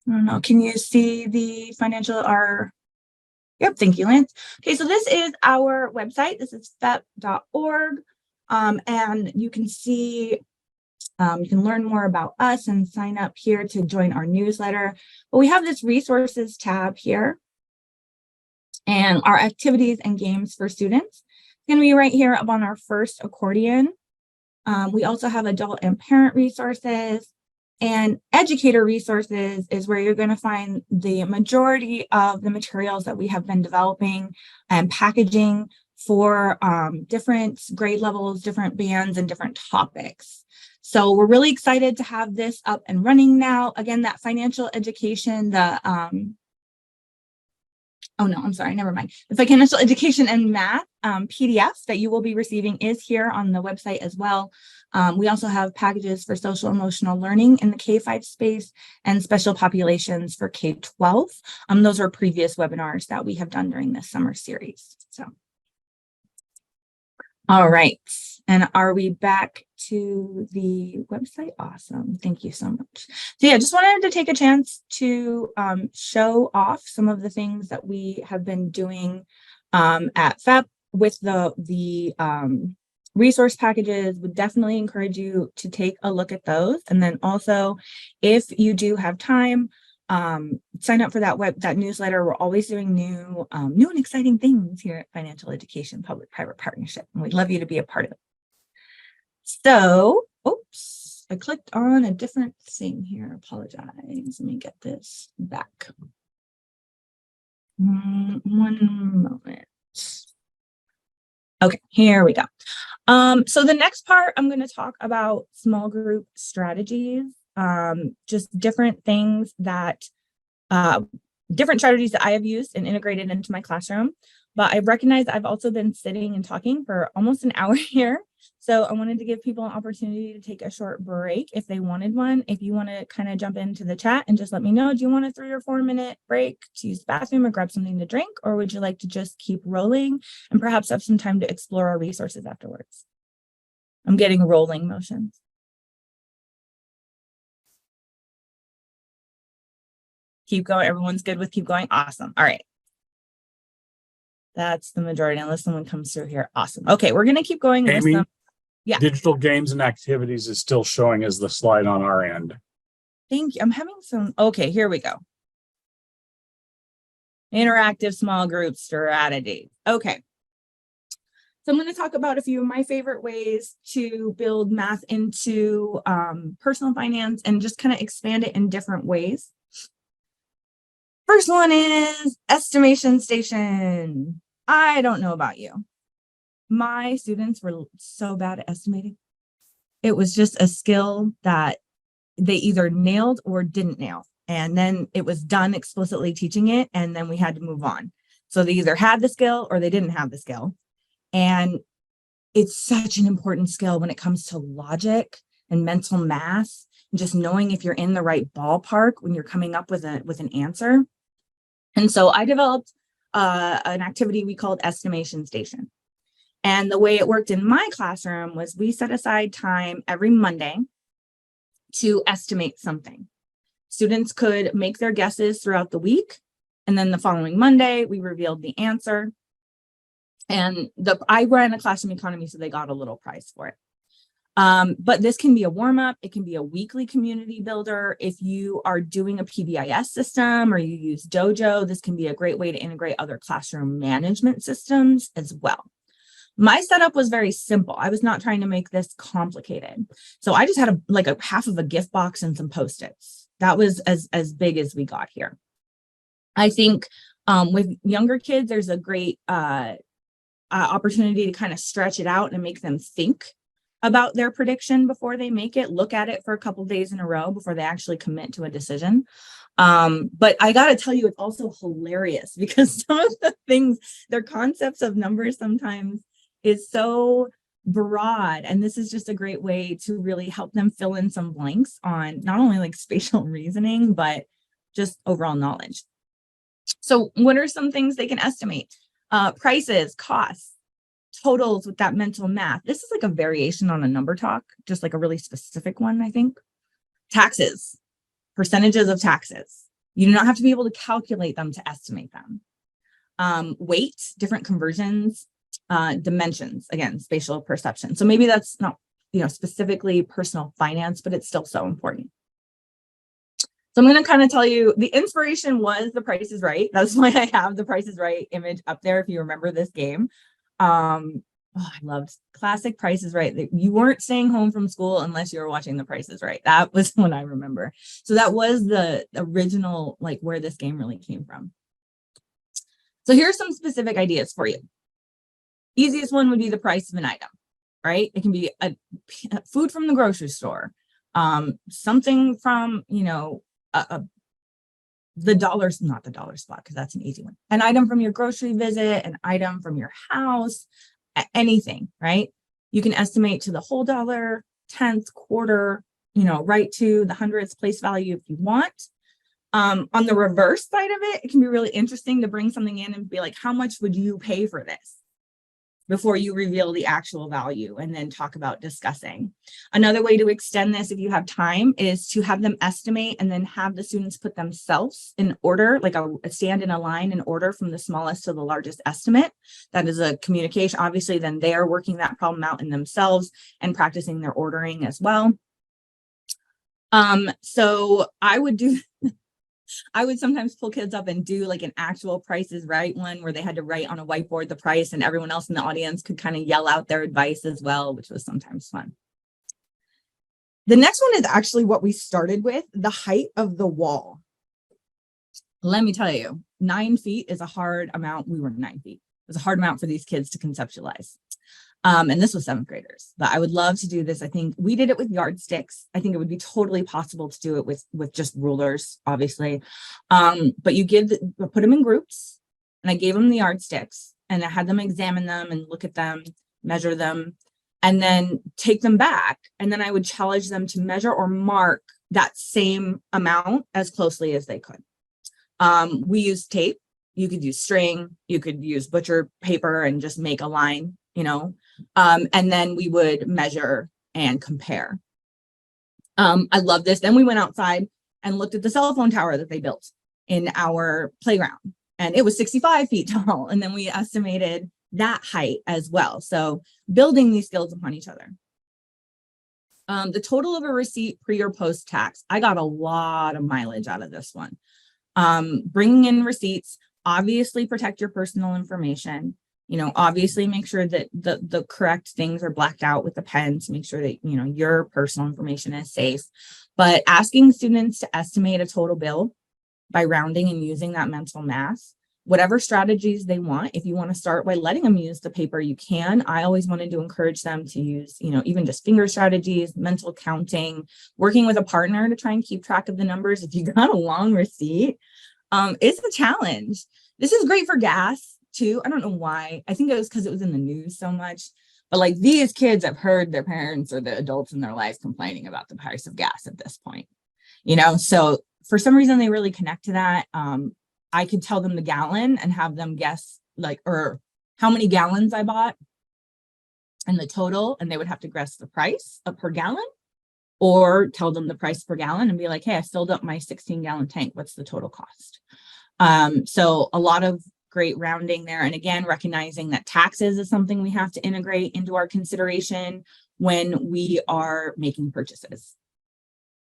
I don't know. Can you see the financial Yep, thank you, Lance. Okay, so this is our website. This is fep.org. And you can see, you can learn more about us and sign up here to join our newsletter. But we have this resources tab here and our activities and games for students. It's going to be right here up on our first accordion. We also have adult and parent resources, and educator resources is where you're going to find the majority of the materials that we have been developing and packaging for different grade levels, different bands, and different topics. So we're really excited to have this up and running now. Again, that financial education, oh no, I'm sorry, never mind. The financial education and math PDF that you will be receiving is here on the website as well. We also have packages for social emotional learning in the K-5 space and special populations for K-12. Those are previous webinars that we have done during this summer series. So, all right. And are we back to the website? Awesome. Thank you so much. So yeah, just wanted to take a chance to show off some of the things that we have been doing at FEP with the resource packages. Would definitely encourage you to take a look at those. And then also, if you do have time, sign up for that newsletter. We're always doing new and exciting things here at Financial Education Public-Private Partnership, and we'd love you to be a part of it. So, oops, I clicked on a different thing here. Apologize. Let me get this back. One moment. Okay, here we go. So the next part, I'm going to talk about small group strategies, just different things that, different strategies that I have used and integrated into my classroom. But I recognize I've also been sitting and talking for almost an hour here. So I wanted to give people an opportunity to take a short break if they wanted one. If you want to kind of jump into the chat and just let me know, do you want a 3 or 4 minute break to use the bathroom or grab something to drink? Or would you like to just keep rolling and perhaps have some time to explore our resources afterwards? I'm getting rolling motions. Keep going. Everyone's good with keep going. Awesome. All right. That's the majority, unless someone comes through here. Awesome. Okay, we're going to keep going. Amy, with some. Yeah. Digital games and activities is still showing as the slide on our end. Thank you. I'm having some. Okay, here we go. Interactive small group strategy. Okay. So I'm going to talk about a few of my favorite ways to build math into personal finance and just kind of expand it in different ways. First one is estimation station. I don't know about you. My students were so bad at estimating. It was just a skill that they either nailed or didn't nail. And then it was done explicitly teaching it, and then we had to move on. So they either had the skill or they didn't have the skill. And it's such an important skill when it comes to logic and mental math, and just knowing if you're in the right ballpark when you're coming up with an answer. And so I developed an activity we called Estimation Station. And the way it worked in my classroom was we set aside time every Monday to estimate something. Students could make their guesses throughout the week. And then the following Monday, we revealed the answer. And I ran a classroom economy, so they got a little prize for it. But this can be a warm-up. It can be a weekly community builder. If you are doing a PBIS system or you use Dojo, this can be a great way to integrate other classroom management systems as well. My setup was very simple. I was not trying to make this complicated. So I just had like a half of a gift box and some Post-its. That was as big as we got here. I think with younger kids, there's a great opportunity to kind of stretch it out and make them think about their prediction before they make it, look at it for a couple of days in a row before they actually commit to a decision. But I got to tell you, it's also hilarious because some of the things, their concepts of numbers sometimes is so broad. And this is just a great way to really help them fill in some blanks on not only like spatial reasoning, but just overall knowledge. So what are some things they can estimate? Prices, costs, totals with that mental math. This is like a variation on a number talk, just like a really specific one, I think. Taxes, percentages of taxes. You do not have to be able to calculate them to estimate them. Weight, different conversions, dimensions, again, spatial perception. So maybe that's not, specifically personal finance, but it's still so important. So I'm going to kind of tell you, the inspiration was The Price is Right. That's why I have The Price is Right image up there, if you remember this game. I loved classic Price is Right. You weren't staying home from school unless you were watching The Price is Right. That was what I remember. So that was the original, like, where this game really came from. So here's some specific ideas for you. Easiest one would be the price of an item, right? It can be a food from the grocery store, something from, the dollars, not the dollar spot, because that's an easy one. An item from your grocery visit, an item from your house, anything, right? You can estimate to the whole dollar, tenth, quarter, right to the hundredth place value if you want. On the reverse side of it, it can be really interesting to bring something in and be like, how much would you pay for this? Before you reveal the actual value, and then talk about discussing. Another way to extend this, if you have time, is to have them estimate and then have the students put themselves in order, like a stand in a line in order from the smallest to the largest estimate. That is a communication. Obviously, then they are working that problem out in themselves and practicing their ordering as well. So I would sometimes pull kids up and do like an actual Price is Right one, where they had to write on a whiteboard the price, and everyone else in the audience could kind of yell out their advice as well, which was sometimes fun. The next one is actually what we started with, the height of the wall. Let me tell you, 9 feet is a hard amount. We were 9 feet. It was a hard amount for these kids to conceptualize. And this was 7th graders, but I would love to do this. I think we did it with yardsticks. I think it would be totally possible to do it with just rulers, obviously. But you put them in groups, and I gave them the yardsticks, and I had them examine them and look at them, measure them, and then take them back. And then I would challenge them to measure or mark that same amount as closely as they could. We used tape. You could use string, you could use butcher paper and just make a line, and then we would measure and compare. I love this. Then we went outside and looked at the cell phone tower that they built in our playground, and it was 65 feet tall. And then we estimated that height as well. So building these skills upon each other. The total of a receipt pre or post tax. I got a lot of mileage out of this one. Bringing in receipts, obviously protect your personal information. Obviously make sure that the correct things are blacked out with the pen to make sure that, your personal information is safe. But asking students to estimate a total bill by rounding and using that mental math, whatever strategies they want. If you want to start by letting them use the paper, you can. I always wanted to encourage them to use, even just finger strategies, mental counting, working with a partner to try and keep track of the numbers. If you got a long receipt, it's a challenge. This is great for gas too. I don't know why. I think it was because it was in the news so much. But like, these kids have heard their parents or the adults in their life complaining about the price of gas at this point. So for some reason they really connect to that. I could tell them the gallon and have them guess or how many gallons I bought and the total, and they would have to guess the price per gallon, or tell them the price per gallon and be like, hey, I filled up my 16-gallon tank. What's the total cost? So a lot of great rounding there. And again, recognizing that taxes is something we have to integrate into our consideration when we are making purchases.